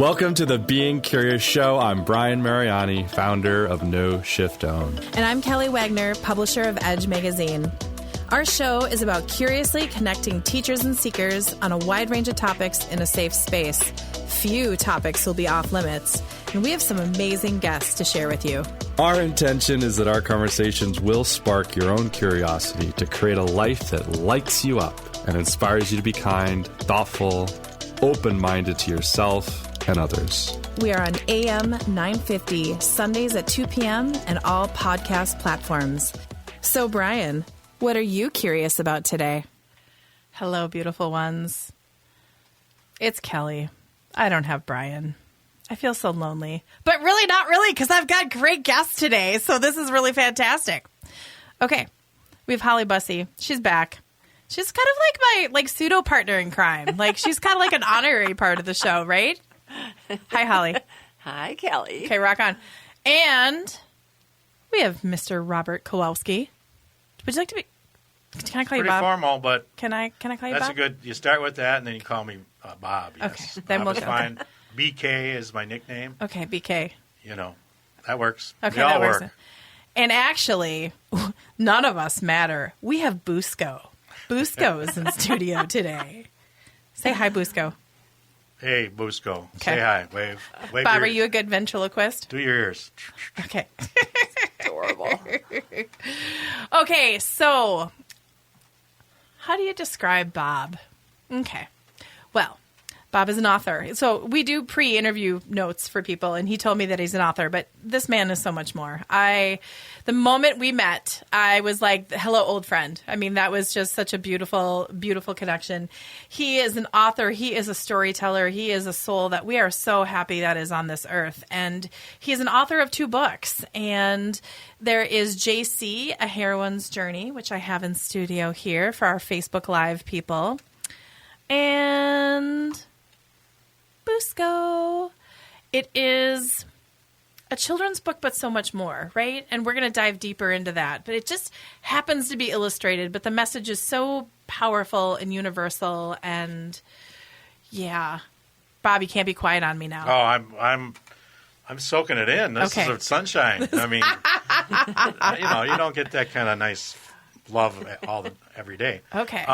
Welcome to the Being Curious Show. I'm Brian Mariani, founder of No Shift Own. And I'm Kelly Wagner, publisher of Edge Magazine. Our show is about curiously connecting teachers and seekers on a wide range of topics in a safe space. Few topics will be off limits, and we have some amazing guests to share with you. Our intention is that our conversations will spark your own curiosity to create a life that lights you up and inspires you to be kind, thoughtful, open-minded to yourself and others. We are on AM 950, Sundays at 2 p.m. and all podcast platforms. So, Brian, what are you curious about today? Hello, beautiful ones. It's Kelly. I don't have Brian. I feel so lonely. But really, not really, because I've got great guests today, so this is really fantastic. Okay, we have Holly Bussey. She's back. She's kind of like my pseudo partner in crime. Like, she's kind of like an honorary part of the show, right? Hi, Holly. Hi, Kelly. Okay, rock on. And we have Mr. Robert Kowalski. Would you like to be... Can I call you Bob? Pretty formal, but Can I call you Bob? that's a good. You start with that, and then you call me Bob. Yes. Okay, then Bob we'll is fine. BK is my nickname. Okay, BK. You know, that works. Okay, we all that work. works. And actually, none of us matter. We have Busco. Busco is in studio today. Say hi, Busco. Hey, Busco. Okay. Say hi. Wave. Wave Bob, your, are you a good ventriloquist? Do your ears. Okay. Adorable. Okay, so how do you describe Bob? Okay. Well, Bob is an author. So we do pre-interview notes for people, and he told me that he's an author, but this man is so much more. The moment we met, I was like, hello, old friend. I mean, that was just such a beautiful, beautiful connection. He is an author. He is a storyteller. He is a soul that we are so happy that is on this earth. And he is an author of 2 books. And there is JC, A Heroine's Journey, which I have in studio here for our Facebook Live people. And Busco. It is a children's book, but so much more, right? And we're going to dive deeper into that. But it just happens to be illustrated, but the message is so powerful and universal. And yeah, Bob, you can't be quiet on me now. Oh, I'm soaking it in. This Okay. is sunshine. I mean, you don't get that kind of nice love every day. Okay.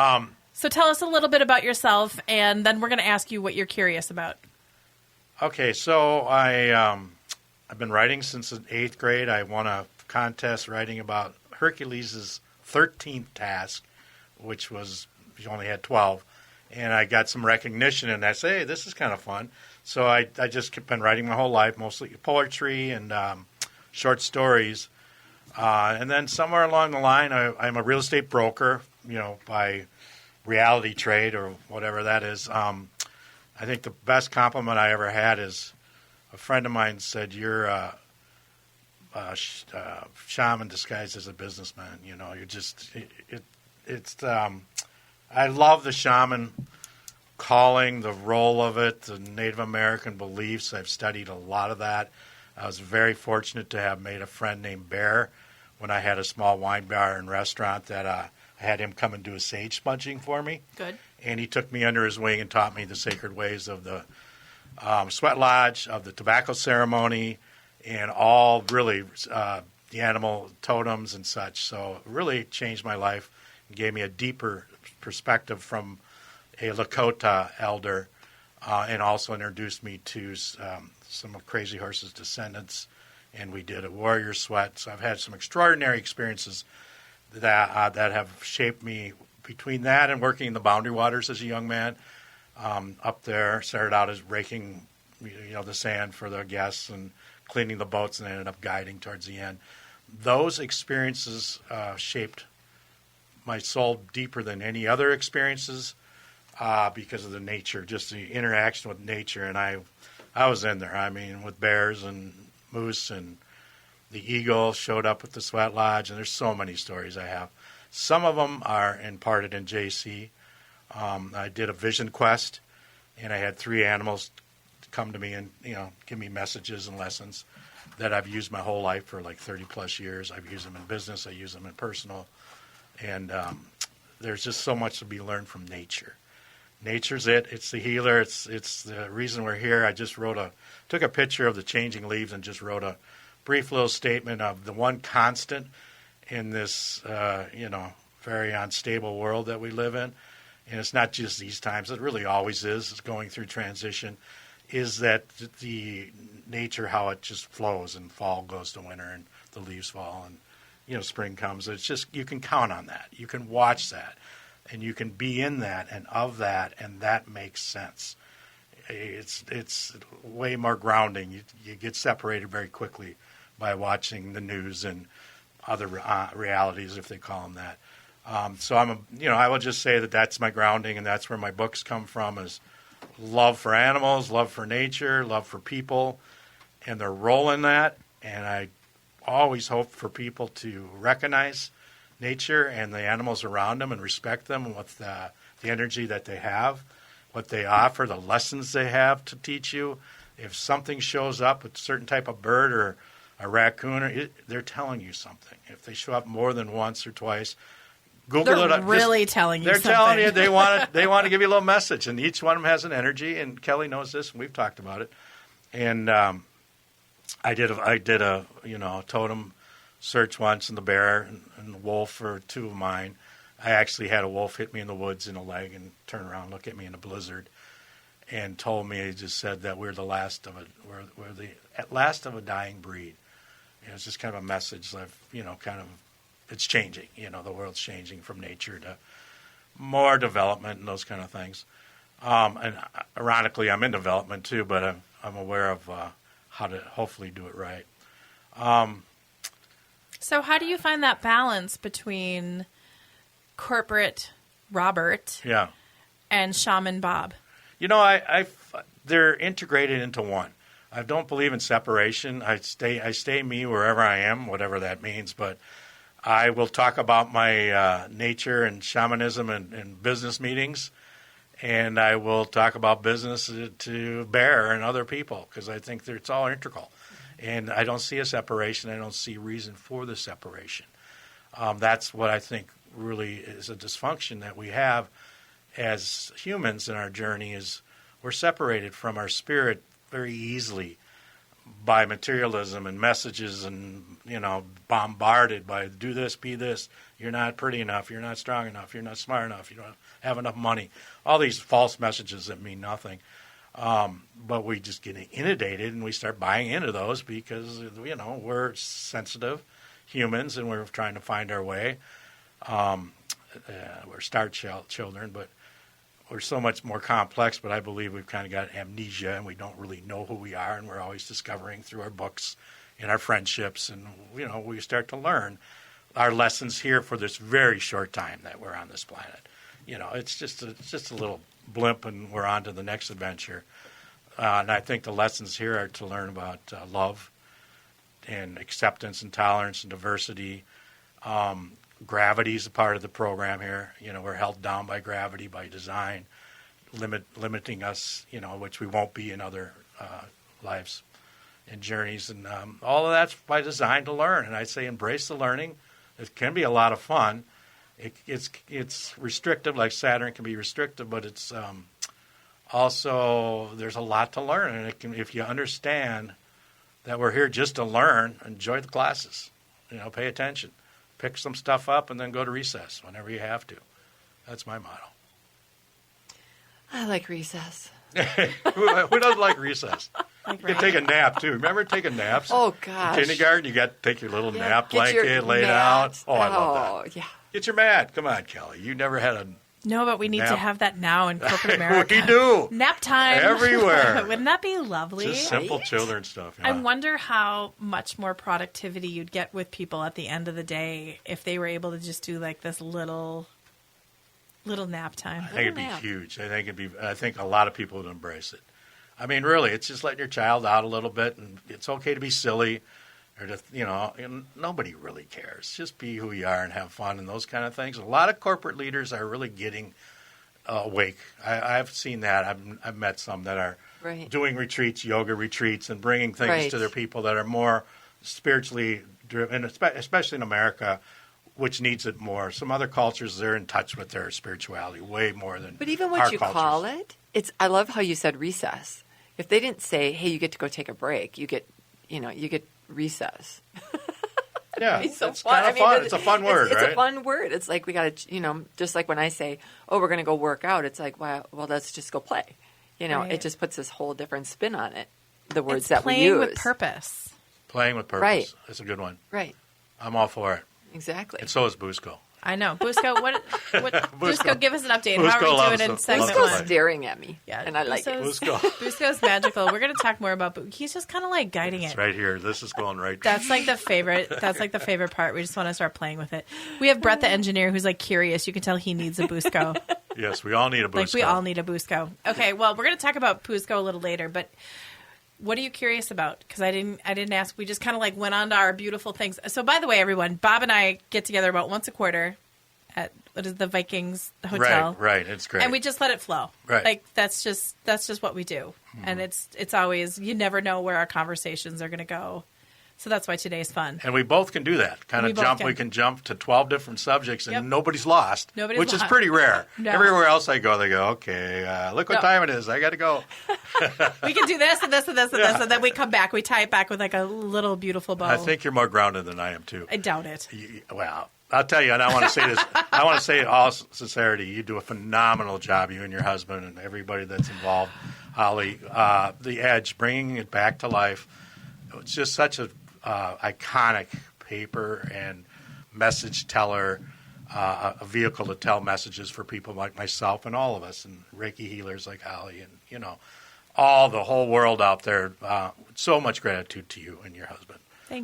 So tell us a little bit about yourself, and then we're going to ask you what you're curious about. Okay, so I've been writing since the 8th grade. I won a contest writing about Hercules' 13th task, which was he only had 12, and I got some recognition. And I say, hey, this is kind of fun. So I just kept been writing my whole life, mostly poetry and short stories. And then somewhere along the line, I'm a real estate broker, by reality trade or whatever that is. I think the best compliment I ever had is a friend of mine said, "You're a shaman disguised as a businessman." You're just I love the shaman calling, the role of it, the Native American beliefs. I've studied a lot of that. I was very fortunate to have made a friend named Bear when I had a small wine bar and restaurant that I had him come and do a sage sponging for me. Good. And he took me under his wing and taught me the sacred ways of the sweat lodge, of the tobacco ceremony, and all really the animal totems and such. So it really changed my life and gave me a deeper perspective from a Lakota elder, and also introduced me to some of Crazy Horse's descendants, and we did a warrior sweat. So I've had some extraordinary experiences that have shaped me. Between that and working in the Boundary Waters as a young man, up there, started out as raking, the sand for the guests and cleaning the boats, and ended up guiding towards the end. Those experiences shaped my soul deeper than any other experiences because of the nature, just the interaction with nature. And I was in there. I mean, with bears and moose, and the eagle showed up at the sweat lodge, and there's so many stories I have. Some of them are imparted in JC. I did a vision quest, and I had 3 animals come to me and give me messages and lessons that I've used my whole life for like 30 plus years. I've used them in business. I use them in personal, and there's just so much to be learned from nature. Nature's it. It's the healer. It's the reason we're here. I just took a picture of the changing leaves and just wrote a brief little statement of the one constant in this, very unstable world that we live in. And it's not just these times. It really always is. It's going through transition. Is that the nature, how it just flows, and fall goes to winter and the leaves fall and, spring comes. It's just, you can count on that. You can watch that. And you can be in that and of that, and that makes sense. It's way more grounding. You get separated very quickly by watching the news and other realities, if they call them that. So I will just say that that's my grounding, and that's where my books come from, is love for animals, love for nature, love for people, and their role in that. And I always hope for people to recognize nature and the animals around them and respect them with the energy that they have, what they offer, the lessons they have to teach you. If something shows up, a certain type of bird or a raccoon, they're telling you something. If they show up more than once or twice, Google it. They're really telling you they're something. telling you they want to give you a little message, and each one of them has an energy. And Kelly knows this, and we've talked about it. And I did a totem search once, and the bear and the wolf are two of mine. I actually had a wolf hit me in the woods in the leg and turn around and look at me in a blizzard, and told me, he just said that we're the last of a dying breed. And it's just kind of a message that it's changing. The world's changing from nature to more development and those kind of things. And ironically, I'm in development too, but I'm aware of how to hopefully do it right. So how do you find that balance between corporate Robert and shaman Bob? They're integrated into one. I don't believe in separation. I stay me wherever I am, whatever that means. But I will talk about my nature and shamanism in business meetings, and I will talk about business to Bear and other people, because I think it's all integral. And I don't see a separation. I don't see reason for the separation. That's what I think really is a dysfunction that we have as humans in our journey, is we're separated from our spirit very easily by materialism and messages, and bombarded by do this, be this, you're not pretty enough, you're not strong enough, you're not smart enough, you don't have enough money, all these false messages that mean nothing. But we just get inundated, and we start buying into those because we're sensitive humans, and we're trying to find our way. We're star children, but we're so much more complex. But I believe we've kind of got amnesia, and we don't really know who we are, and we're always discovering through our books and our friendships, and we start to learn our lessons here for this very short time that we're on this planet. It's just a little blimp, and we're on to the next adventure. And I think the lessons here are to learn about love and acceptance and tolerance and diversity. Gravity is a part of the program here. We're held down by gravity by design, limiting us, which we won't be in other lives and journeys. And all of that's by design to learn. And I say embrace the learning. It can be a lot of fun. It's restrictive, like Saturn can be restrictive, but it's also there's a lot to learn. And if you understand that we're here just to learn, enjoy the classes. Pay attention. Pick some stuff up and then go to recess whenever you have to. That's my motto. I like recess. Who doesn't like recess? You can take a nap, too. Remember taking naps? Oh, gosh. In kindergarten, you got to take your little nap blanket, lay down. Oh, I love that. Yeah. Get your mat. Come on, Kelly. You never had a No, but we need nap. to have that now in corporate America. We do. Nap time. Everywhere. Wouldn't that be lovely? Just simple children stuff. Yeah. I wonder how much more productivity you'd get with people at the end of the day if they were able to just do like this little nap time. I think it'd be huge. I think a lot of people would embrace it. I mean, really, it's just letting your child out a little bit, and it's okay to be silly, or to, and nobody really cares. Just be who you are and have fun and those kind of things. A lot of corporate leaders are really getting awake. I've seen that. I've met some that are doing retreats, yoga retreats, and bringing things to their people that are more spiritually driven, especially in America. which needs it more. Some other cultures, they're in touch with their spirituality way more than But even our what you cultures. call it, I love how you said recess. If they didn't say, hey, you get to go take a break, you get recess. Yeah, It's so it's fun. kind of fun. It's a fun word, it's right? a fun word. It's like we got to, just like when I say, oh, we're going to go work out, it's like, well, let's just go play. Right. It just puts this whole different spin on it, the words It's that we playing use. with purpose. Playing with purpose. Right. That's a good one. Right. I'm all for it. Exactly. And so is Busco. I know. Busco, Busco, give us an update. Busco How are we loves doing in to- segment loves to Busco's play. one? staring at me, Yeah, and I like it. Busco. Busco's magical. We're going to talk more about, but he's just kind of like guiding It's it. right here. This is going right. That's like the favorite. That's like the favorite part. We just want to start playing with it. We have Brett, the engineer, who's like curious. You can tell he needs a Busco. Yes, we all need a Busco. Like we all need a Busco. Okay, well, we're going to talk about Busco a little later, but what are you curious about? Because I didn't ask. We just kind of like went on to our beautiful things. So, by the way, everyone, Bob and I get together about once a quarter at what is the Vikings Hotel. Right. It's great. And we just let it flow. Right. Like that's just what we do. And it's always, you never know where our conversations are going to go. So that's why today's fun. And we both can do that. We both Jump. can. We can jump to 12 different subjects, and Yep. nobody's lost. Nobody's which lost. is pretty rare. No. Everywhere else I go, they go, okay, look what No. time it is. I got to go. We can do this and this and this and this, and then we come back. We tie it back with like a little beautiful bow. I think you're more grounded than I am too. I doubt it. Well, I'll tell you, and I want to say this. I want to say in all sincerity, you do a phenomenal job, you and your husband and everybody that's involved. Holly, The Edge, bringing it back to life. It's just such a iconic paper and message teller, a vehicle to tell messages for people like myself and all of us, and Reiki healers like Holly, and all the whole world out there. So much gratitude to you and your husband.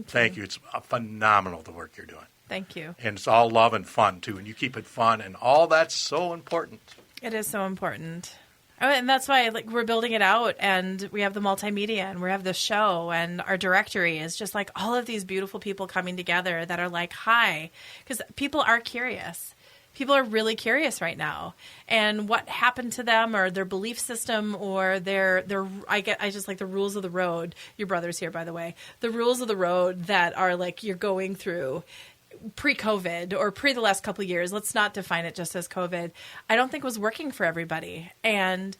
Thank you. It's phenomenal the work you're doing. Thank you. And it's all love and fun, too. And you keep it fun, and all that's so important. It is so important. Oh, and that's why we're building it out, and we have the multimedia, and we have the show, and our directory is just like all of these beautiful people coming together that are like, hi. Because people are curious. People are really curious right now. And what happened to them, or their belief system, or their I just like the rules of the road. Your brother's here, by the way. The rules of the road that are like you're going through pre-COVID or pre the last couple of years. Let's not define it just as COVID. I don't think was working for everybody. And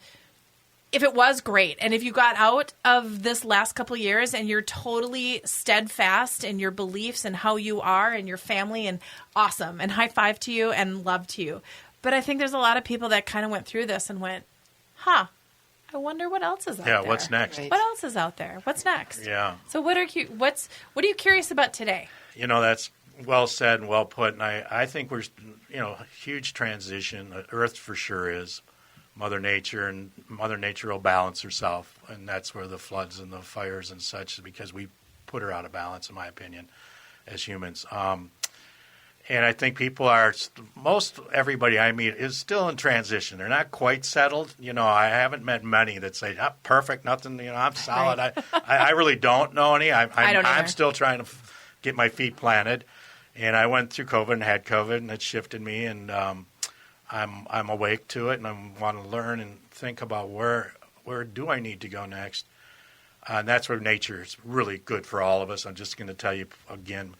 if it was, great. And if you got out of this last couple of years and you're totally steadfast in your beliefs and how you are and your family, and awesome, and high five to you and love to you. But I think there's a lot of people that kind of went through this and went, I wonder what else is out there. Yeah, what's next? Right. What else is out there? What's next? Yeah. So what are you curious about today? That's well said and well put. And I think we're, huge transition. Earth for sure is. Mother Nature, and Mother Nature will balance herself. And that's where the floods and the fires and such, because we put her out of balance, in my opinion, as humans. And I think people most everybody I meet is still in transition. They're not quite settled. I haven't met many that say, perfect, nothing, I'm solid. Right. I really don't know any. I don't I'm either. still trying to get my feet planted. And I went through COVID and had COVID, and it shifted me, and I'm awake to it, and I want to learn and think about where do I need to go next. And that's where nature is really good for all of us. I'm just going to tell you again,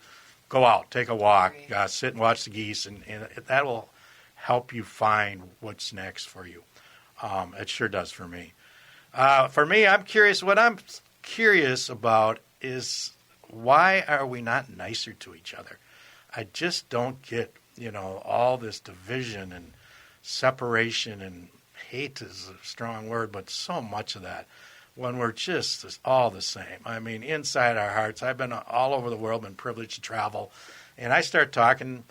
go out, take a walk, sit and watch the geese, and that will help you find what's next for you. It sure does for me. For me, I'm curious. What I'm curious about is why are we not nicer to each other? I just don't get, all this division and separation, and hate is a strong word, but so much of that when we're just all the same. I mean, inside our hearts, I've been all over the world, been privileged to travel, and I start talking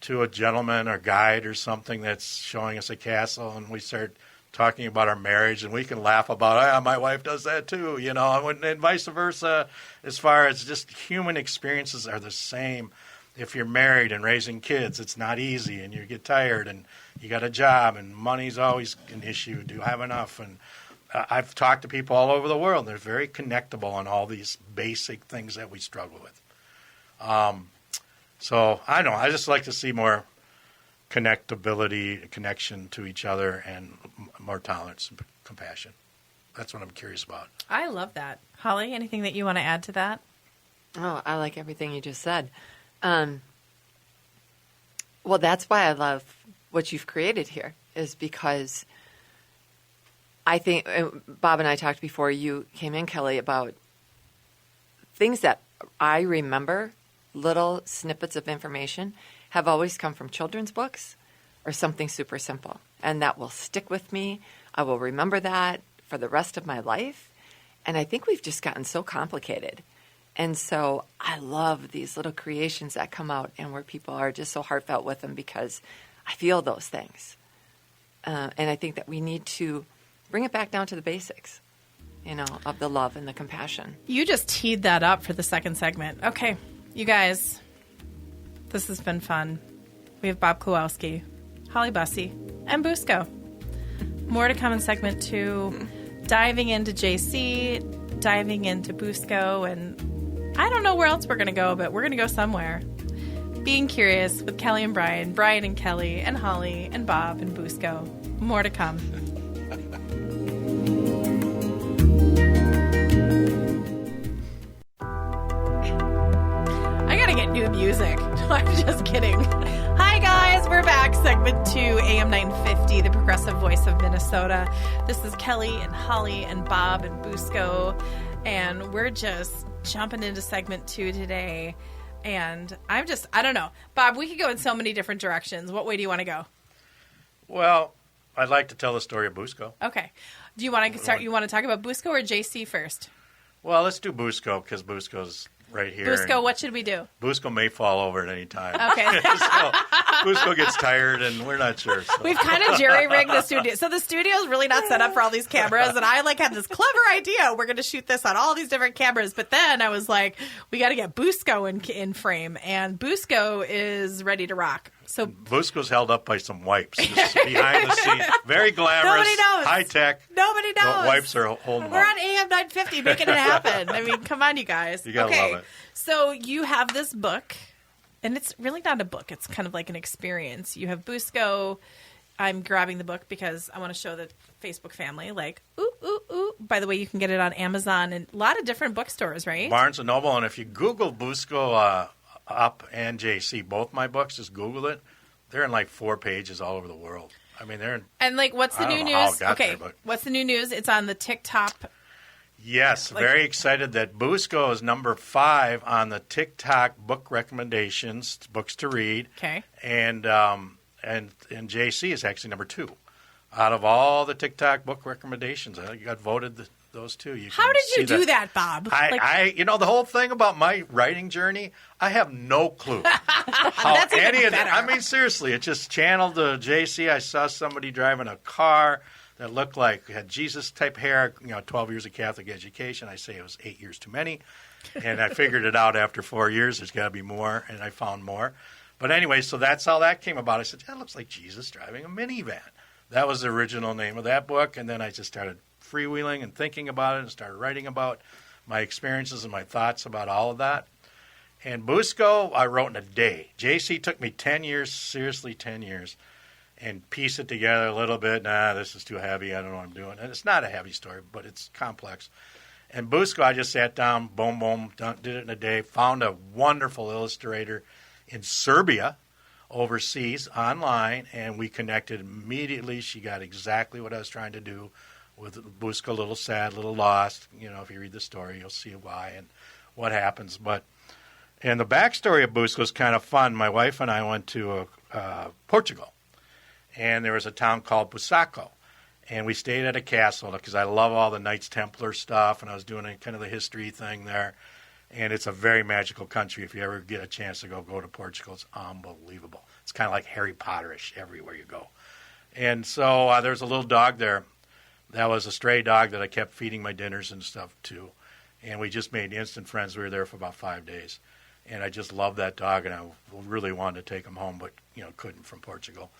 to a gentleman or guide or something that's showing us a castle, and we start talking about our marriage, and we can laugh about, my wife does that too, and vice versa. As far as just human experiences are the same. If you're married and raising kids, it's not easy, and you get tired, and you got a job, and money's always an issue. Do you have enough? And I've talked to people all over the world, and they're very connectable on all these basic things that we struggle with. So I don't know. I just like to see more connectability, connection to each other, and more tolerance and compassion. That's what I'm curious about. I love that. Holly, anything that you want to add to that? Oh, I like everything you just said. Well, that's why I love what you've created here, is because I think Bob and I talked before you came in, Kelly, about things that I remember, little snippets of information, have always come from children's books or something super simple. And that will stick with me. I will remember that for the rest of my life. And I think we've just gotten so complicated. And so I love these little creations that come out and where people are just so heartfelt with them because I feel those things. And I think that we need to bring it back down to the basics, of the love and the compassion. You just teed that up for the second segment. Okay, you guys, this has been fun. We have Bob Kowalski, Holly Bussey, and Busco. More to come in segment 2, diving into JC, diving into Busco, and I don't know where else we're going to go, but we're going to go somewhere. Being Curious with Kelly and Brian, Brian and Kelly, and Holly, and Bob, and Busco. More to come. I gotta get new music. I'm just kidding. Hi guys, we're back. Segment 2, AM 950, the progressive voice of Minnesota. This is Kelly and Holly and Bob and Busco, and we're just jumping into segment 2 today. And I don't know. Bob, we could go in so many different directions. What way do you want to go? Well, I'd like to tell the story of Busco. Okay. Do you want to start? You want to talk about Busco or JC first? Well, let's do Busco because Busco's right here. Busco, what should we do? Busco may fall over at any time. Okay. So Busco gets tired, and we're not sure. So. We've kind of jerry-rigged the studio. So the studio is really not set up for all these cameras, and I had this clever idea. We're going to shoot this on all these different cameras, but then I was like, we got to get Busco in frame, and Busco is ready to rock. So Busco's held up by some wipes just behind the scene. Very glamorous. Nobody knows. High tech. Nobody knows. The wipes are holding We're up. on AM 950 making it happen. I mean, come on, you guys. You gotta love it. So you have this book, and it's really not a book. It's kind of like an experience. You have Busco. I'm grabbing the book because I want to show the Facebook family, like, ooh, ooh, ooh. By the way, you can get it on Amazon and a lot of different bookstores, right? Barnes & Noble. And if you Google Busco Up and JC, both my books, just Google it. They're in like 4 pages all over the world. I mean, they're in... And like, what's the new news? Okay, what's the new news? It's on the TikTok. Yes, very excited that Busco is number 5 on the TikTok book recommendations, books to read. Okay. And JC is actually number 2 out of all the TikTok book recommendations. I got voted those 2. How did you do that, Bob? The whole thing about my writing journey, I have no clue how That's even any of better. that. I mean, seriously, it just channeled to JC. I saw somebody driving a car that looked like had Jesus-type hair, 12 years of Catholic education. I say it was 8 years too many. And I figured it out after 4 years. There's got to be more, and I found more. But anyway, so that's how that came about. I said, that looks like Jesus driving a minivan. That was the original name of that book. And then I just started freewheeling and thinking about it and started writing about my experiences and my thoughts about all of that. And Busco, I wrote in a day. JC took me 10 years, seriously 10 years. And piece it together a little bit. Nah, this is too heavy. I don't know what I'm doing. And it's not a heavy story, but it's complex. And Busco, I just sat down, boom, boom, did it in a day. Found a wonderful illustrator in Serbia, overseas, online, and we connected immediately. She got exactly what I was trying to do with Busco, a little sad, a little lost. If you read the story, you'll see why and what happens. And the backstory of Busco is kind of fun. My wife and I went to Portugal. And there was a town called Busaco. And we stayed at a castle because I love all the Knights Templar stuff, and I was doing kind of the history thing there. And it's a very magical country. If you ever get a chance to go to Portugal, it's unbelievable. It's kind of like Harry Potter-ish everywhere you go. And so there's a little dog there. That was a stray dog that I kept feeding my dinners and stuff to. And we just made instant friends. We were there for about 5 days. And I just loved that dog, and I really wanted to take him home, but couldn't from Portugal.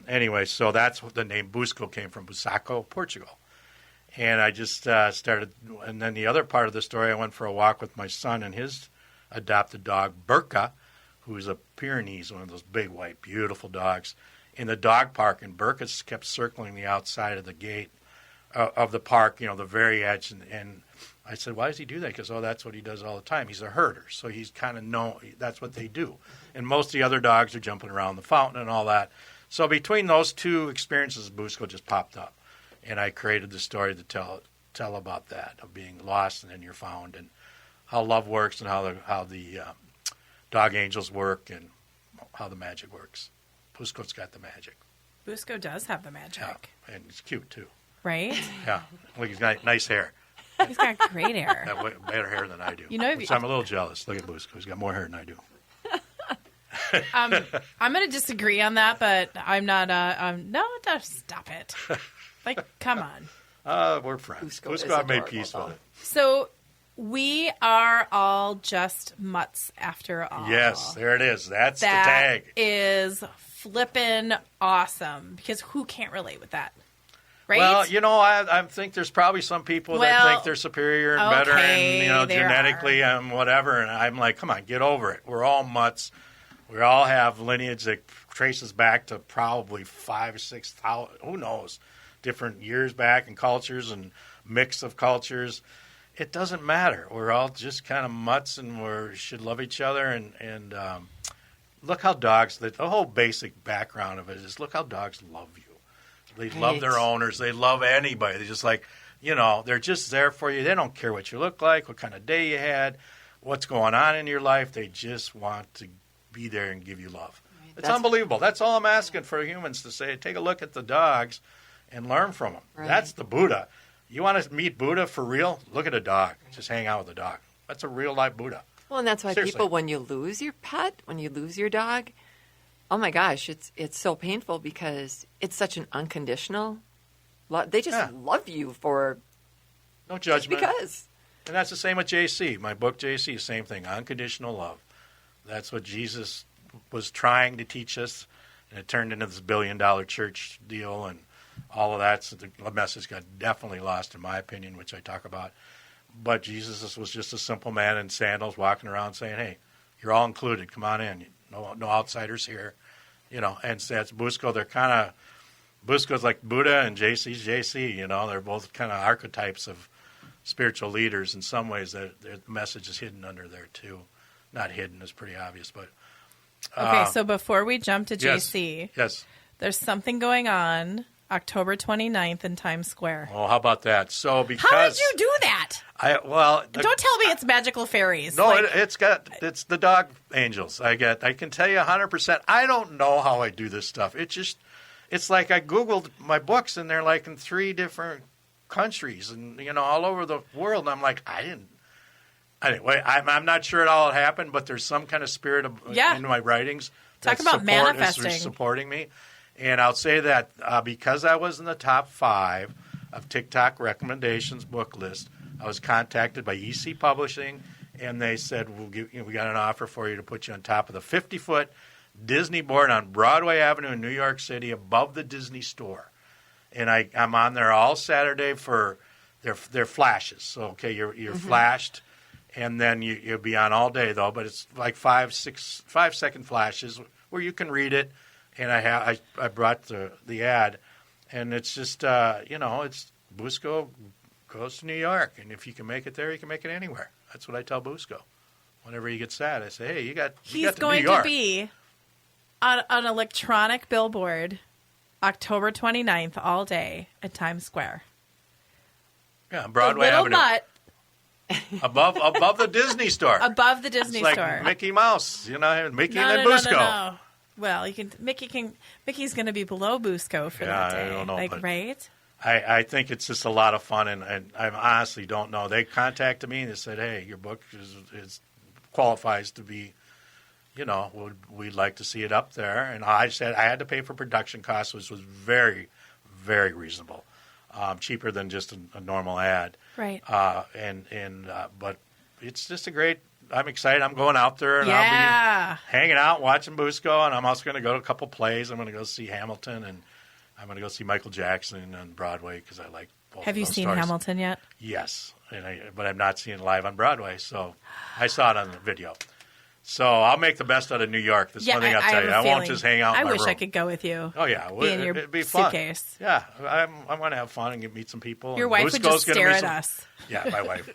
Anyway, so that's what the name Busco came from, Busaco, Portugal. And I just started, and then the other part of the story, I went for a walk with my son and his adopted dog, Burka, who's a Pyrenees, one of those big, white, beautiful dogs, in the dog park. And Burka kept circling the outside of the gate of the park, the very edge. And I said, why does he do that? Because, that's what he does all the time. He's a herder, so he's kind of that's what they do. And most of the other dogs are jumping around the fountain and all that. So between those two experiences, Busco just popped up. And I created the story to tell about that, of being lost and then you're found, and how love works, and how the dog angels work, and how the magic works. Busco's got the magic. Busco does have the magic. Yeah, and he's cute, too. Right? Yeah. Look, he's got nice hair. He's got great hair. Got better hair than I do. Which I'm a little jealous. Look at Busco. He's got more hair than I do. I'm going to disagree on that, but I'm not. No, stop it. Like, come on. We're friends. Busco I've made peace with it. So we are all just mutts after all. Yes, there it is. That's the tag. That is flippin' awesome, because who can't relate with that? Right? Well, I think there's probably some people that think they're superior and better, and genetically and whatever. And I'm like, come on, get over it. We're all mutts. We all have lineage that traces back to probably 5,000 or 6,000, who knows, different years back, and cultures and mix of cultures. It doesn't matter. We're all just kind of mutts, and we should love each other. And look how dogs, the whole basic background of it is, look how dogs love you. They love their owners. They love anybody. They're just like, they're just there for you. They don't care what you look like, what kind of day you had, what's going on in your life. They just want to be there and give you love. Right. It's unbelievable. That's all I'm asking for humans to say. Take a look at the dogs and learn from them. Right. That's the Buddha. You want to meet Buddha for real? Look at a dog. Right. Just hang out with a dog. That's a real-life Buddha. Well, and that's why Seriously. People, when you lose your pet, when you lose your dog, oh my gosh, it's so painful, because it's such an unconditional love. They just love you for no judgment. Just because. And that's the same with JC. My book, JC, same thing, unconditional love. That's what Jesus was trying to teach us, and it turned into this billion-dollar church deal and all of that. So the message got definitely lost, in my opinion, which I talk about. But Jesus was just a simple man in sandals walking around saying, hey, you're all included. Come on in. No outsiders here. And so that's Busco. They're kind of, Busco's like Buddha and JC's JC. They're both kind of archetypes of spiritual leaders in some ways. Their message is hidden under there, too. Not hidden, is pretty obvious, but... Okay, so before we jump to JC, yes, there's something going on October 29th in Times Square. Oh, how about that? So because... How did you do that? Don't tell me it's magical fairies. No, it's the dog angels. I can tell you 100%. I don't know how I do this stuff. It's like I Googled my books, and they're like in 3 different countries and, all over the world. And I'm like, Anyway, I'm not sure it all happened, but there's some kind of spirit in my writings. Talk about manifesting. Supporting me. And I'll say that because I was in the top 5 of TikTok recommendations book list, I was contacted by EC Publishing, and they said, we got an offer for you to put you on top of the 50-foot Disney board on Broadway Avenue in New York City above the Disney store. And I'm on there all Saturday for their flashes. So, okay, you're flashed. And then you'll be on all day, though. But it's like 5-second flashes where you can read it. And I brought the ad, and it's just it's Busco goes to New York, and if you can make it there, you can make it anywhere. That's what I tell Busco. Whenever he gets sad, I say, hey, you got He's to going New York. to be on an electronic billboard October 29th all day at Times Square. Yeah, Broadway Avenue. Mutt. above the Disney store. Above the Disney it's store. Like Mickey Mouse, Mickey and then Busco. No. Well, Mickey's going to be below Busco for that day. I don't know, right? I think it's just a lot of fun, and I honestly don't know. They contacted me and they said, "Hey, your book qualifies to be, we'd like to see it up there." And I said I had to pay for production costs, which was very, very reasonable, cheaper than just a normal ad. Right. But it's just a great. I'm excited. I'm going out there, and I'll be hanging out, watching Busco, and I'm also going to go to a couple plays. I'm going to go see Hamilton, and I'm going to go see Michael Jackson on Broadway because I like both Have of you those seen stars. Hamilton yet? Yes, but I'm not seeing it live on Broadway, so I saw it on the video. So I'll make the best out of New York. That's one thing I'll tell you. I won't just hang out in my room. I wish I could go with you. Oh, yeah. Be in your it'd be fun. suitcase. Yeah. I'm going to have fun and meet some people. Your wife would just stare at us. Yeah, my wife.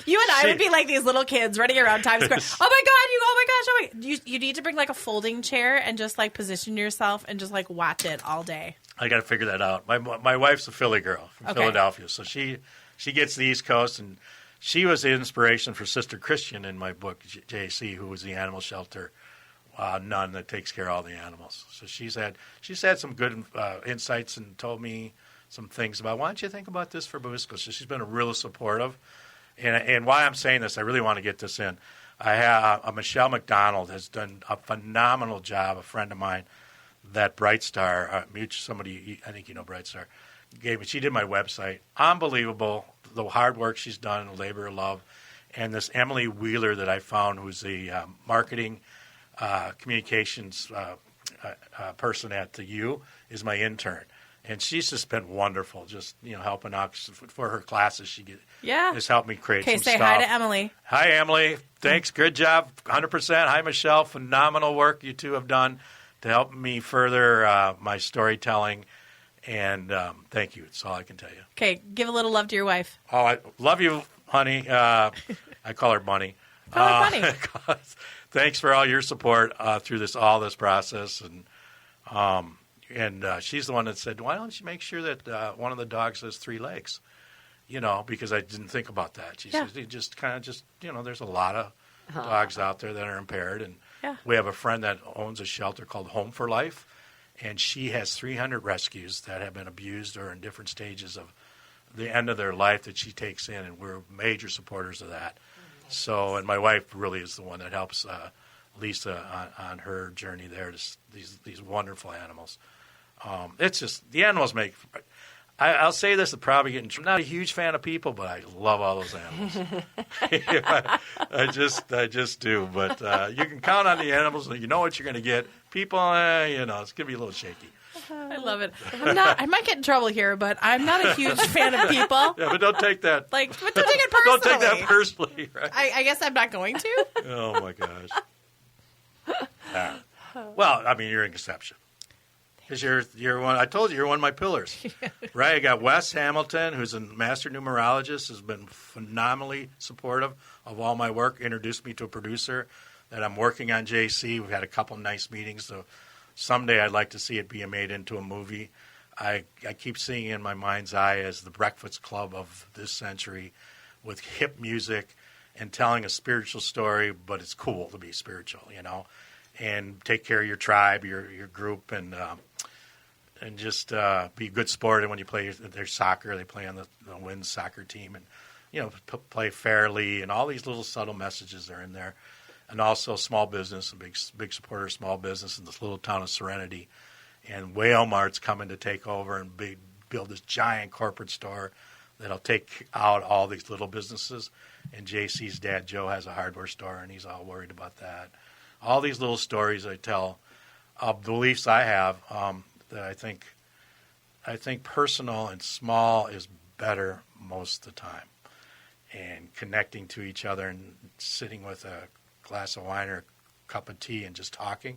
You and I would be like these little kids running around Times Square. Oh, my God. Oh, my gosh. Oh, my. You need to bring like a folding chair and just like position yourself and just like watch it all day. I got to figure that out. My wife's a Philly girl from Philadelphia. So she gets the East Coast, and she was the inspiration for Sister Christian in my book, JC, who was the animal shelter nun that takes care of all the animals. So she's had some good insights and told me some things about, why don't you think about this for Bubisco? So she's been really supportive. And why I'm saying this, I really want to get this in. I have Michelle McDonald has done a phenomenal job, a friend of mine, that Bright Star, somebody, I think you know Bright Star, gave me. She did my website. Unbelievable, the hard work she's done, the labor of love. And this Emily Wheeler that I found, who's the marketing communications person at the U, is my intern. And she's just been wonderful, just helping out for her classes. She has helped me create some stuff. Okay, say hi to Emily. Hi, Emily. Thanks. Good job. 100%. Hi, Michelle. Phenomenal work you two have done to help me further my storytelling. And thank you. That's all I can tell you. Okay, give a little love to your wife. Oh, I love you, honey. I call her Bunny. Call her Bunny. Thanks for all your support through all this process. And she's the one that said, why don't you make sure that one of the dogs has 3 legs? Because I didn't think about that. She says, there's a lot of dogs out there that are impaired. And we have a friend that owns a shelter called Home for Life. And she has 300 rescues that have been abused or in different stages of the end of their life that she takes in. And we're major supporters of that. So, and my wife really is the one that helps Lisa on her journey there to these wonderful animals. It's just, the animals make, I'll say this, I'm probably getting, I'm not a huge fan of people, but I love all those animals. I just do. But you can count on the animals, and you know what you're going to get. People, it's going to be a little shaky. I love it. I might get in trouble here, but I'm not a huge fan of people. Yeah, but don't take that. But don't take it personally. Don't take that personally, right? I guess I'm not going to. Oh, my gosh. Well, I mean, you're in Conception. Because you're one. I told you you're one of my pillars, right? I got Wes Hamilton, who's a master numerologist, has been phenomenally supportive of all my work. Introduced me to a producer that I'm working on, JC. We've had a couple nice meetings. So someday I'd like to see it be made into a movie. I keep seeing it in my mind's eye as the Breakfast Club of this century, with hip music and telling a spiritual story, but it's cool to be spiritual, and take care of your tribe, your group, and just be a good sport. And when you play their soccer, they play on the Winds soccer team, and play fairly, and all these little subtle messages are in there. And also small business, a big supporter of small business in this little town of Serenity. And Whale Mart's coming to take over and build this giant corporate store that'll take out all these little businesses. And JC's dad, Joe, has a hardware store, and he's all worried about that. All these little stories I tell of beliefs I have that I think personal and small is better most of the time. And connecting to each other and sitting with a glass of wine or a cup of tea and just talking,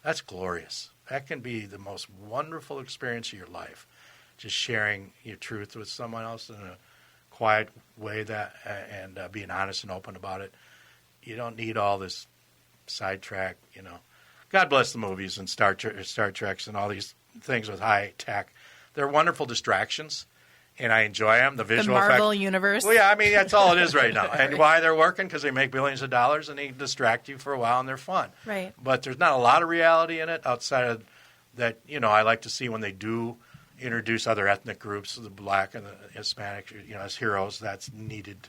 that's glorious. That can be the most wonderful experience of your life, just sharing your truth with someone else in a quiet way and being honest and open about it. You don't need all this sidetrack, God bless the movies and Star Treks and all these things with high tech. They're wonderful distractions, and I enjoy them. The visual effects. The Marvel universe. Well, yeah, I mean, that's all it is right now. And why they're working? Because they make billions of dollars, and they distract you for a while, and they're fun. Right. But there's not a lot of reality in it outside of that. I like to see when they do introduce other ethnic groups, the black and the Hispanic, as heroes. That's needed,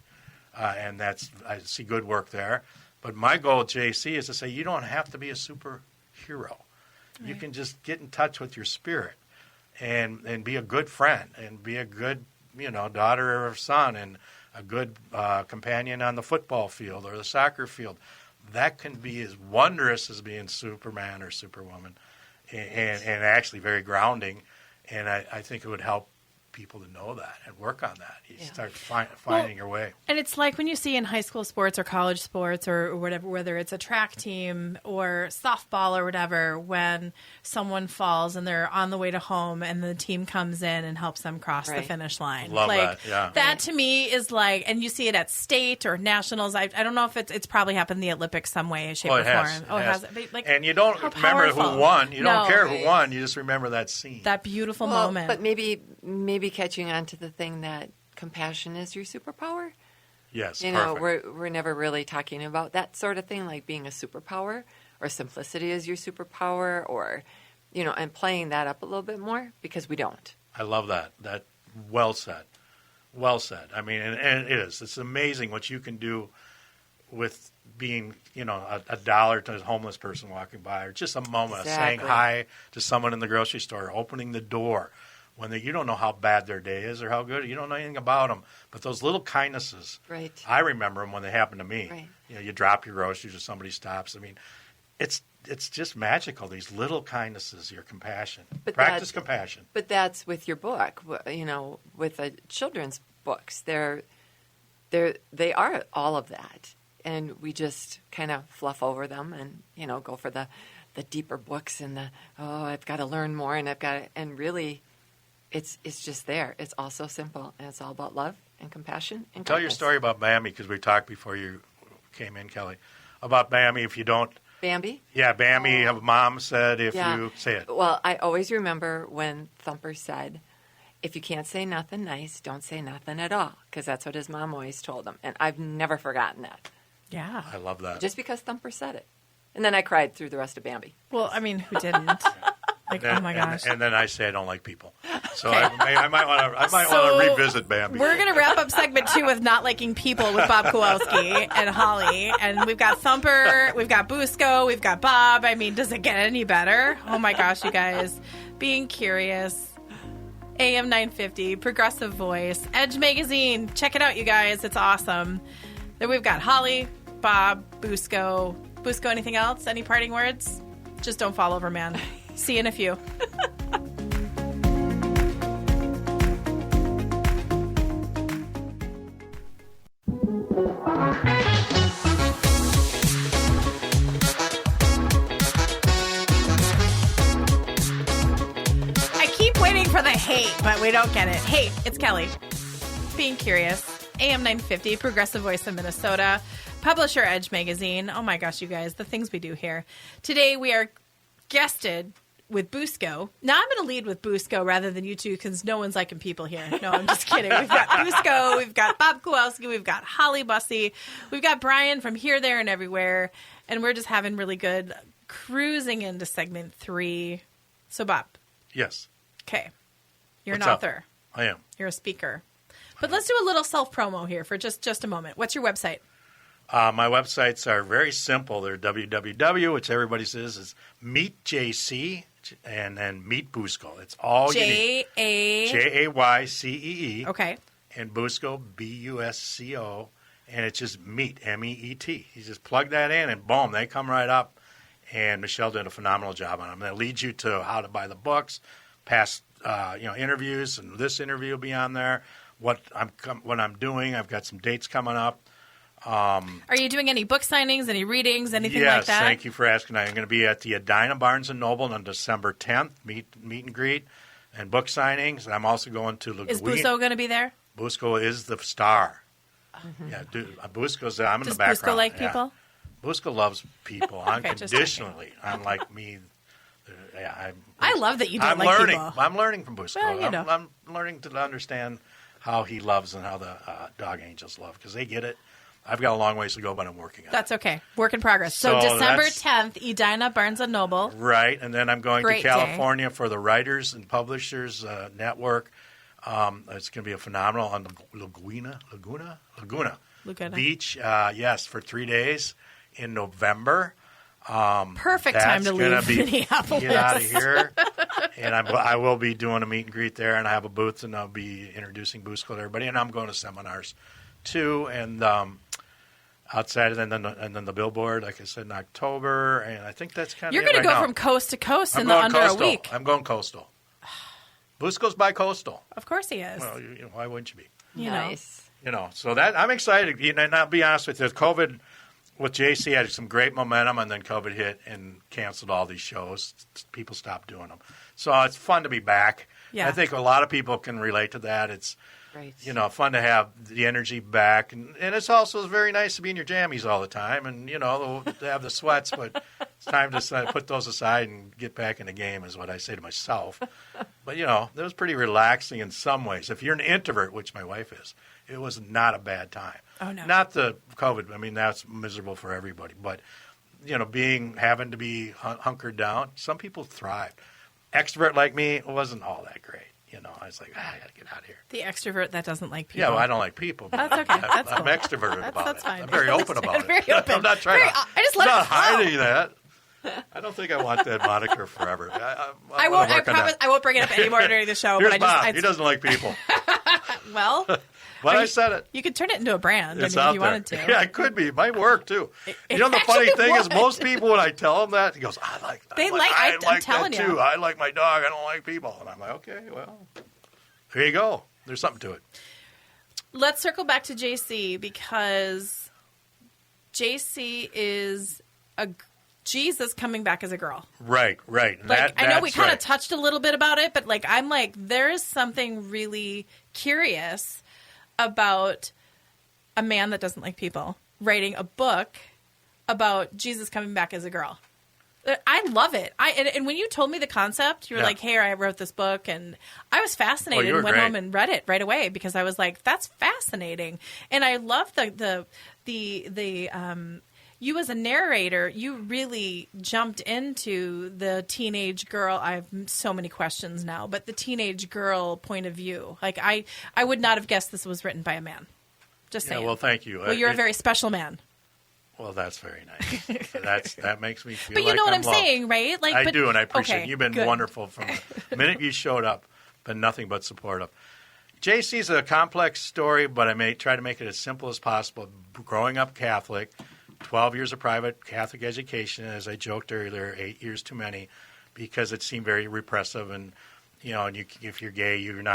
and I see good work there. But my goal at JC is to say you don't have to be a superhero. Right. You can just get in touch with your spirit and be a good friend and be a good, daughter or son and a good companion on the football field or the soccer field. That can be as wondrous as being Superman or Superwoman and actually very grounding. And I think it would help people to know that and work on that. You Yeah. start finding your way. And it's like when you see in high school sports or college sports or whatever, whether it's a track team or softball or whatever, when someone falls and they're on the way to home and the team comes in and helps them cross the Right. finish line. Love like, that, yeah. That to me is like, and you see it at state or nationals. I don't know if it's probably happened in the Olympics some way, shape, or It has. form. It Oh, it has. has. But, like, And you don't how remember powerful. who won. You don't No. care Right. who won. You just remember that scene. That beautiful Well, moment. but maybe catching on to the thing that compassion is your superpower. yes, You know, perfect. we're never really talking about that sort of thing, like being a superpower or simplicity is your superpower, or and playing that up a little bit more, because we don't. I love that. That well said. Well said. I mean, and it is. It's amazing what you can do with being, a dollar to a homeless person walking by, or just a moment of saying Exactly. hi to someone in the grocery store, opening the door when you don't know how bad their day is or how good. You don't know anything about them. But those little kindnesses, Right. I remember them when they happened to me. Right. You drop your groceries or somebody stops. I mean, it's just magical, these little kindnesses, your compassion. But Practice compassion. But that's with your book, with children's books. They are all of that, and we just kind of fluff over them and go for the deeper books and I've got to learn more, and really, it's just there. It's all so simple, and it's all about love and compassion and Tell your kindness. story about Bambi, because we talked before you came in, Kelly, about Bambi. If you don't, Bambi. yeah, Bambi. Mom said if Yeah. you say it. Well, I always remember when Thumper said, if you can't say nothing nice, don't say nothing at all, because that's what his mom always told him. And I've never forgotten that, yeah. I love that. just because Thumper said it. And then I cried through the rest of Bambi. Well, I mean, who didn't? Like, oh my gosh. And then I say I don't like people. So I might want to revisit Bambi. We're going to wrap up segment 2 with not liking people with Bob Kowalski and Holly. And we've got Thumper, we've got Busco, we've got Bob. I mean, does it get any better? Oh my gosh, you guys. Being curious. AM 950, Progressive Voice, Edge Magazine. Check it out, you guys. It's awesome. Then we've got Holly, Bob, Busco. Busco, anything else? Any parting words? Just don't fall over, man. See you in a few. I keep waiting for the hate, but we don't get it. Hey, it's Kelly. Being curious. AM 950, Progressive Voice of Minnesota. Publisher Edge Magazine. Oh my gosh, you guys, the things we do here. Today we are guested with Busco. Now I'm going to lead with Busco rather than you two, because no one's liking people here. No, I'm just kidding. We've got Busco, we've got Bob Kowalski, we've got Holly Bussey, we've got Brian from Here, There, and Everywhere, and we're just having really good cruising into segment 3. So Bob, Yes, okay, you're What's an up? author, I am. you're a speaker, but let's do a little self-promo here for just a moment. What's your website? My websites are very simple. They're www, which everybody says is Meet JC, and then Meet Busco. It's all you need. Jaycee. Okay. And Busco, Busco, and it's just Meet, MEET. You just plug that in, and boom, they come right up. And Michelle did a phenomenal job on them. That leads you to how to buy the books, past interviews, and this interview will be on there. What I'm doing, I've got some dates coming up. Are you doing any book signings, any readings, anything Yes, like that? thank you for asking. I'm going to be at the Edina Barnes & Noble on December 10th, meet and greet, and book signings. And I'm also going to Is Busco going to be there? Busco is the star. Yeah, Busco's. I'm in Does the background. Busco like yeah. people? Busco loves people Okay, just unconditionally, unlike me. Yeah, I love that you don't I'm like learning. people. I'm learning from Busco. Well, you know. I'm learning to understand how he loves and how the dog angels love, because they get it. I've got a long ways to go, but I'm working on it. That's okay. Work in progress. So So December that's- 10th, Edina Barnes & Noble. Right, and then I'm going Great to day. California for the Writers and Publishers Network. It's going to be a phenomenal on the Laguna Beach. Yes, for 3 days in November. Perfect time to That's gonna leave be- Minneapolis. Get out of here. And I will be doing a meet and greet there, and I have a booth, and I'll be introducing Busco to everybody. And I'm going to seminars too, and outside, and then the Billboard, like I said, in October. And I think that's kind of You're going to go from coast to coast in under a week. I'm going coastal. Busco's bi-coastal. Of course he is. Well, why wouldn't you be? Nice. So that I'm excited. And I'll be honest with you, COVID with JC had some great momentum, and then COVID hit and canceled all these shows. People stopped doing them. So it's fun to be back. Yeah. I think a lot of people can relate to that. It's Right. fun to have the energy back, and it's also very nice to be in your jammies all the time, and to have the sweats. But it's time to put those aside and get back in the game, is what I say to myself. But that was pretty relaxing in some ways. If you're an introvert, which my wife is, it was not a bad time. Oh no, not the COVID. I mean, that's miserable for everybody. But having to be hunkered down, some people thrived. Extrovert like me wasn't all that great. I was like, I got to get out of here. the extrovert that doesn't like people. Yeah, well, I don't like people. But That's okay. That's I'm cool. extroverted about that's it. fine. I'm very open about it. Very open. I'm not trying Very- to. I just let I'm it not flow. hiding that. I don't think I want that moniker forever. I won't. I promise. I won't bring it up anymore during the show. Here's but Bob. He doesn't like people. Well, But I said it. you could turn it into a brand. It's I mean, out if you there. wanted to. Yeah, it could be. It might work too. It The funny actually thing is, would. most people when I tell them that, he goes, "I like." They I'm like- I I'm like telling that you. too. I like my dog. I don't like people. And I'm like, okay, well, here you go. There's something to it. Let's circle back to JC because JC is a Jesus coming back as a girl. Right. I know we kind of right. touched a little bit about it, but I'm like, there is something really curious about a man that doesn't like people writing a book about Jesus coming back as a girl. I love it. And when you told me the concept, you were Yeah. like, "Hey, I wrote this book," and I was fascinated. you were and went great. home and read it right away because I was like, "That's fascinating." And I love the you as a narrator. You really jumped into the teenage girl. I have so many questions now, but the teenage girl point of view. Like I would not have guessed this was written by a man. Just Yeah, saying. well, thank you. Well, you're a very special man. Well, that's very nice. That makes me feel. But you like know what I'm loved. saying, right? Like, I do, and I appreciate it. okay, You've been good. wonderful from the minute you showed up. Been nothing but supportive. JC's a complex story, but I may try to make it as simple as possible. Growing up Catholic, 12 years of private Catholic education, as I joked earlier, 8 years too many, because it seemed very repressive. And if you're gay, you're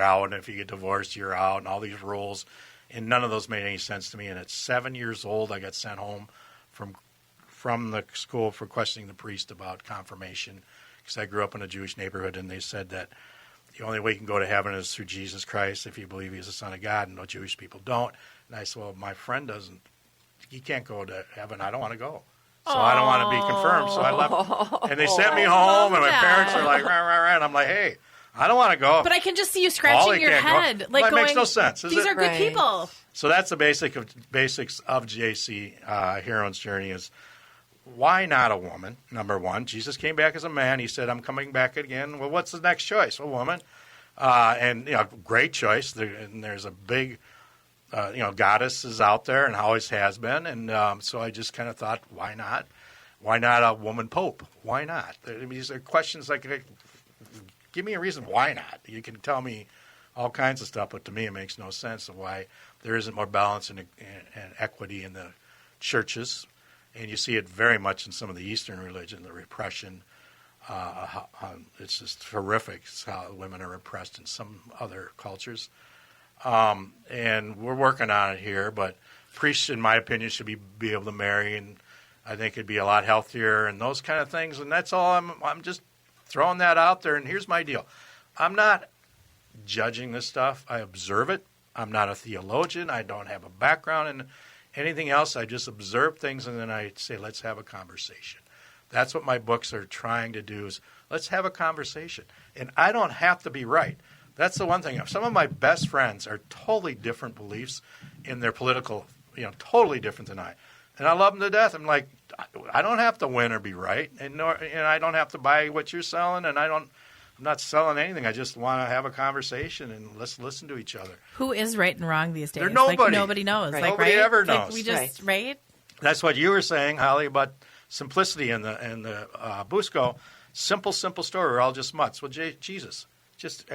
out, and if you get divorced, you're out, and all these rules. And none of those made any sense to me. And at 7 years old, I got sent home from the school for questioning the priest about confirmation, because I grew up in a Jewish neighborhood, and they said that the only way you can go to heaven is through Jesus Christ if you believe he's the Son of God, and no Jewish people don't. And I said, well, my friend doesn't. He can't go to heaven. I don't want to go. So I don't want to be confirmed. So I left. And they sent me home, and my parents are like, rah, rah, rah. And I'm like, hey, I don't want to go. But I can just see you Ollie scratching your can't go. head, Well, it going, makes no sense, is These it? are good Right. people. So that's the basics of JC, Heroine's Journey is, why not a woman? Number one, Jesus came back as a man. He said, I'm coming back again. Well, what's the next choice? A woman. And great choice. There's a big, goddess is out there and always has been. And so I just kind of thought, why not? Why not a woman pope? Why not? These are questions like, give me a reason why not. You can tell me all kinds of stuff, but to me it makes no sense of why there isn't more balance and equity in the churches. And you see it very much in some of the Eastern religion, the repression. It's just horrific how women are repressed in some other cultures. And we're working on it here, but priests, in my opinion, should be able to marry, and I think it'd be a lot healthier and those kind of things. And that's all. I'm just throwing that out there. And here's my deal. I'm not judging this stuff. I observe it. I'm not a theologian. I don't have a background in anything else. I just observe things, and then I say, let's have a conversation. That's what my books are trying to do, is let's have a conversation. And I don't have to be right. That's the one thing. Some of my best friends are totally different beliefs in their political, totally different than I. And I love them to death. I'm like, I don't have to win or be right, and I don't have to buy what you're selling, and I'm not selling anything. I just want to have a conversation and let's listen to each other. Who is right and wrong these days? There's nobody. Like, nobody knows. Right. Like, Nobody right? ever Like, knows. we just, right? That's what you were saying, Holly, about simplicity in the Busco. Simple story. We're all just mutts. Well, Jesus, just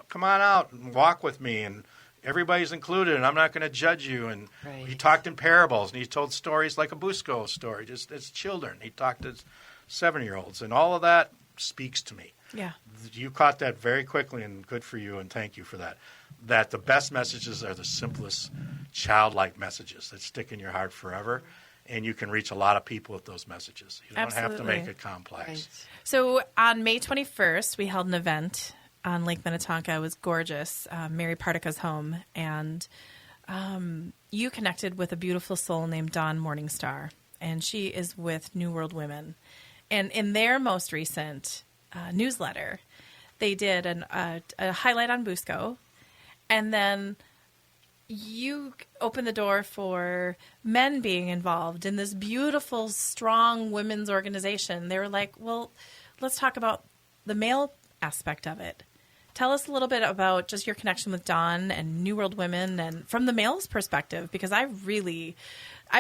come on out and walk with me, and everybody's included, and I'm not going to judge you. And Right. he talked in parables, and he told stories like a Busco story, just as children. He talked to 7-year-olds, and all of that speaks to me. Yeah. You caught that very quickly, and good for you, and thank you for that. That the best messages are the simplest, childlike messages that stick in your heart forever, and you can reach a lot of people with those messages. You don't have to make it complex. Right. So on May 21st, we held an event on Lake Minnetonka. It was gorgeous, Mary Partica's home, and you connected with a beautiful soul named Dawn Morningstar, and she is with New World Women. And in their most recent newsletter, they did a highlight on Busco, and then you opened the door for men being involved in this beautiful, strong women's organization. They were like, well, let's talk about the male aspect of it. Tell us a little bit about just your connection with Dawn and New World Women, and from the male's perspective, because I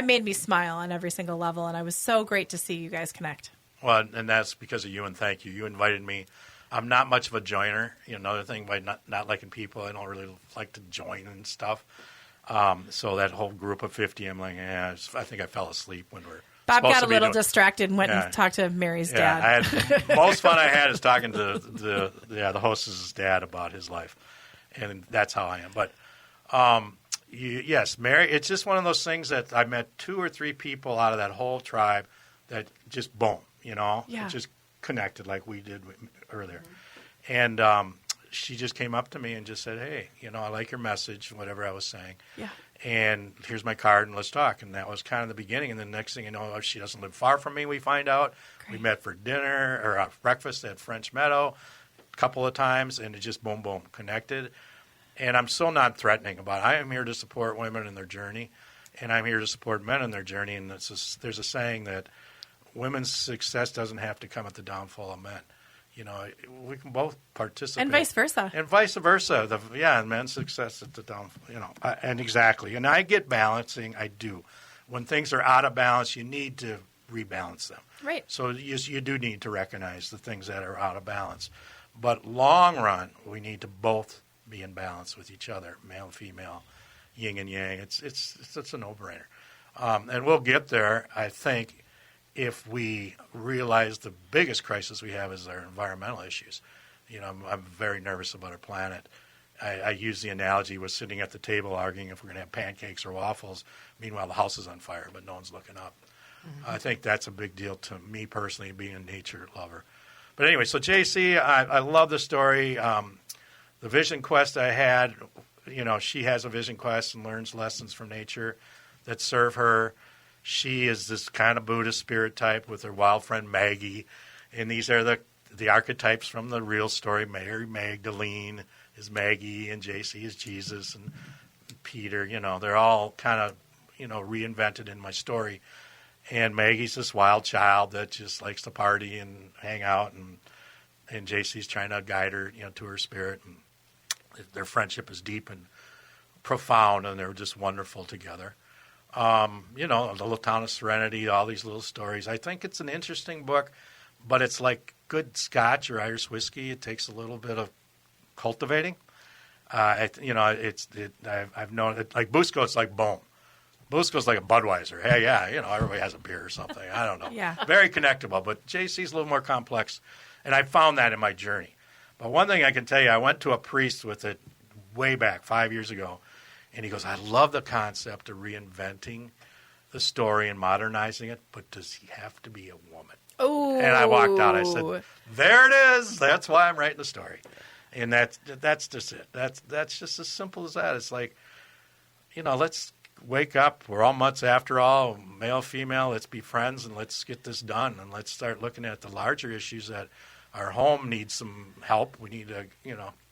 made me smile on every single level, and I was so great to see you guys connect. Well, and that's because of you, and thank you. You invited me. I'm not much of a joiner. Another thing by not liking people, I don't really like to join and stuff. So that whole group of 50, I'm like, I think I fell asleep when we're Bob got a little distracted and went and talked to Mary's dad. Most fun I had is talking to the hostess's dad about his life, and that's how I am. But yes, Mary, it's just one of those things that I met 2 or 3 people out of that whole tribe that just boom, it just connected like we did earlier. And she just came up to me and just said, hey, I like your message, whatever I was saying. Yeah. And here's my card, and let's talk. And that was kind of the beginning. And the next thing you know, she doesn't live far from me, we find out. Great. We met for dinner or breakfast at French Meadow a couple of times, and it just boom, boom, connected. And I'm so non-threatening about it. I am here to support women in their journey, and I'm here to support men in their journey. And there's a saying that women's success doesn't have to come at the downfall of men. We can both participate. And vice versa. And vice versa. And men's success at the downfall, and exactly. And I get balancing. I do. When things are out of balance, you need to rebalance them. Right. So you do need to recognize the things that are out of balance. But long run, we need to both be in balance with each other, male and female, yin and yang. It's a no-brainer. And we'll get there, I think, if we realize the biggest crisis we have is our environmental issues. I'm very nervous about our planet. I use the analogy, we're sitting at the table arguing if we're going to have pancakes or waffles. Meanwhile, the house is on fire, but no one's looking up. Mm-hmm. I think that's a big deal to me personally, being a nature lover. But anyway, so JC, I love the story. The vision quest I had, she has a vision quest and learns lessons from nature that serve her. She is this kind of Buddhist spirit type with her wild friend Maggie, and these are the archetypes from the real story. Mary Magdalene is Maggie, and JC is Jesus, and Peter. They're all kind of reinvented in my story. And Maggie's this wild child that just likes to party and hang out, and JC's trying to guide her, to her spirit. And their friendship is deep and profound, and they're just wonderful together. A little town of Serenity, all these little stories. I think it's an interesting book, but it's like good Scotch or Irish whiskey. It takes a little bit of cultivating. I've known it, like Busco, it's like boom. Busco's like a Budweiser. Hey, everybody has a beer or something. I don't know. Yeah. Very connectable, but JC's a little more complex, and I found that in my journey. But one thing I can tell you, I went to a priest with it way back 5 years ago, and he goes, I love the concept of reinventing the story and modernizing it, but does he have to be a woman? Oh. And I walked out. I said, there it is. That's why I'm writing the story. And that's just it. That's just as simple as that. It's like, let's wake up. We're all mutts after all, male, female. Let's be friends and let's get this done. And let's start looking at the larger issues that our home needs some help. We need to,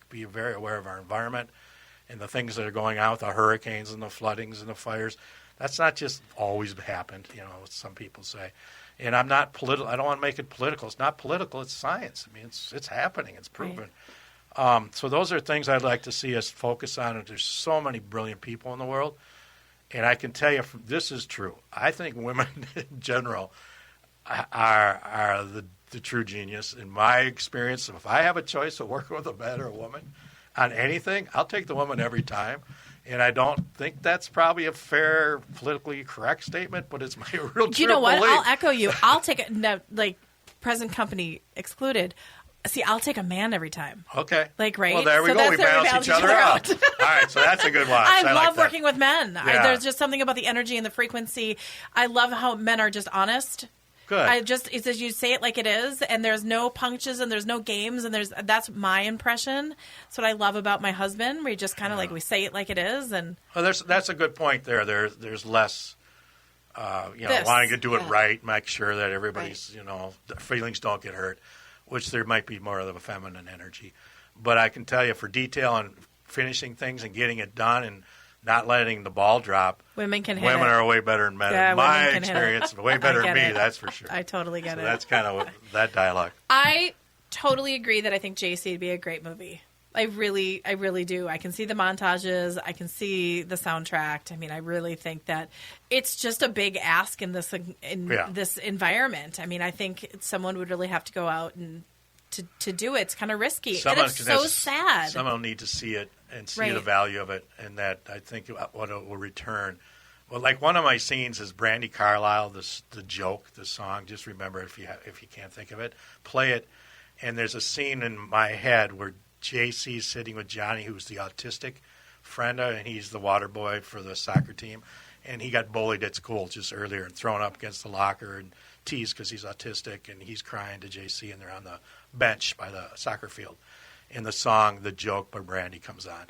be very aware of our environment and the things that are going on with the hurricanes and the floodings and the fires. That's not just always happened, what some people say. And I'm not political. I don't want to make it political. It's not political. It's science. I mean, it's happening. It's proven. Right. So those are things I'd like to see us focus on. And there's so many brilliant people in the world. And I can tell you, this is true. I think women in general are the true genius. In my experience, if I have a choice of working with a man or a woman on anything, I'll take the woman every time. And I don't think that's probably a fair, politically correct statement, but it's my real true You know what? belief. I'll echo you. I'll take it, no, like present company excluded. See, I'll take a man every time. Okay. Like, right? Well, there we So go. that's We where we balance each other out. All right, so that's a good watch. I like love that. working with men. Yeah. There's just something about the energy and the frequency. I love how men are just honest. Good. It's as you say it like it is, and there's no punctures and there's no games, and that's my impression. That's what I love about my husband. We just kind of like we say it like it is, and Well, that's a good point there. There's less, wanting to do it right, make sure that everybody's, their feelings don't get hurt, which there might be more of a feminine energy. But I can tell you, for detail and finishing things and getting it done and not letting the ball drop, women can hit women it. are way better than men. Yeah, In my women can hit it. experience, way better I than get me, it. that's for sure. I totally get So it. that's kind of what, that dialogue. I totally agree that I think JC would be a great movie. I really do. I can see the montages. I can see the soundtrack. I mean, I really think that it's just a big ask in this this environment. I mean, I think someone would really have to go out and to do it. It's kind of risky. And it's so sad. Someone will need to see it and see Right. the value of it, and that I think what it will return. Well, like one of my scenes is Brandy Carlisle, the joke, the song. Just remember, if you can't think of it, play it. And there's a scene in my head where JC's sitting with Johnny, who's the autistic friend, and he's the water boy for the soccer team. And he got bullied at school just earlier and thrown up against the locker and teased because he's autistic. And he's crying to JC, and they're on the bench by the soccer field. In the song, The Joke by Brandy comes on.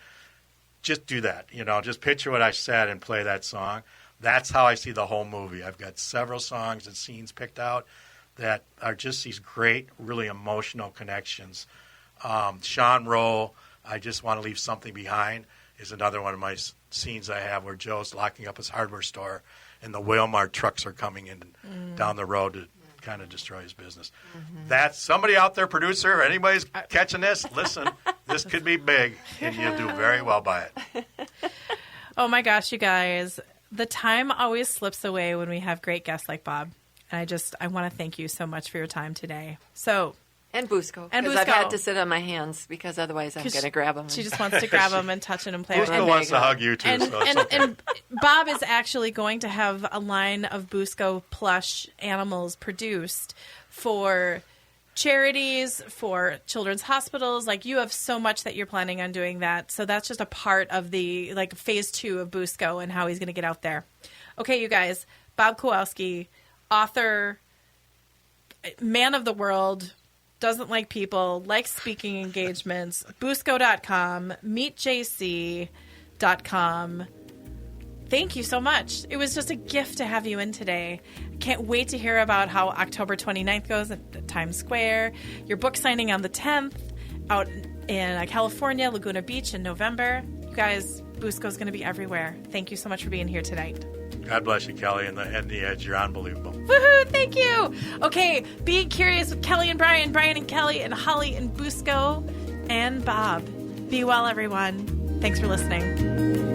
Just do that. Just picture what I said and play that song. That's how I see the whole movie. I've got several songs and scenes picked out that are just these great, really emotional connections. Sean Rowe, I Just Want to Leave Something Behind, is another one of my scenes I have where Joe's locking up his hardware store and the Walmart trucks are coming in down the road to kind of destroy his business. That's somebody out there, producer, if anybody's catching this, listen, this could be big and you'll do very well by it. Oh my gosh, you guys. The time always slips away when we have great guests like Bob. And I want to thank you so much for your time today. And Busco. And Because I've Busco. had to sit on my hands because otherwise I'm going to grab them. She just wants to grab them and touch it and play with Busco them. wants to hug you too. So it's okay. And Bob is actually going to have a line of Busco plush animals produced for charities, for children's hospitals. Like, you have so much that you're planning on doing that. So that's just a part of the phase 2 of Busco and how he's going to get out there. Okay, you guys. Bob Kowalski, author, man of the world, doesn't like people, likes speaking engagements, Busco.com, meetjc.com. Thank you so much. It was just a gift to have you in today. Can't wait to hear about how October 29th goes at Times Square. Your book signing on the 10th out in California, Laguna Beach in November. You guys, Busco's going to be everywhere. Thank you so much for being here tonight. God bless you, Kelly, and the Edge. You're unbelievable. Woohoo! Thank you. Okay, be curious with Kelly and Brian, Brian and Kelly, and Holly and Busco and Bob. Be well, everyone. Thanks for listening.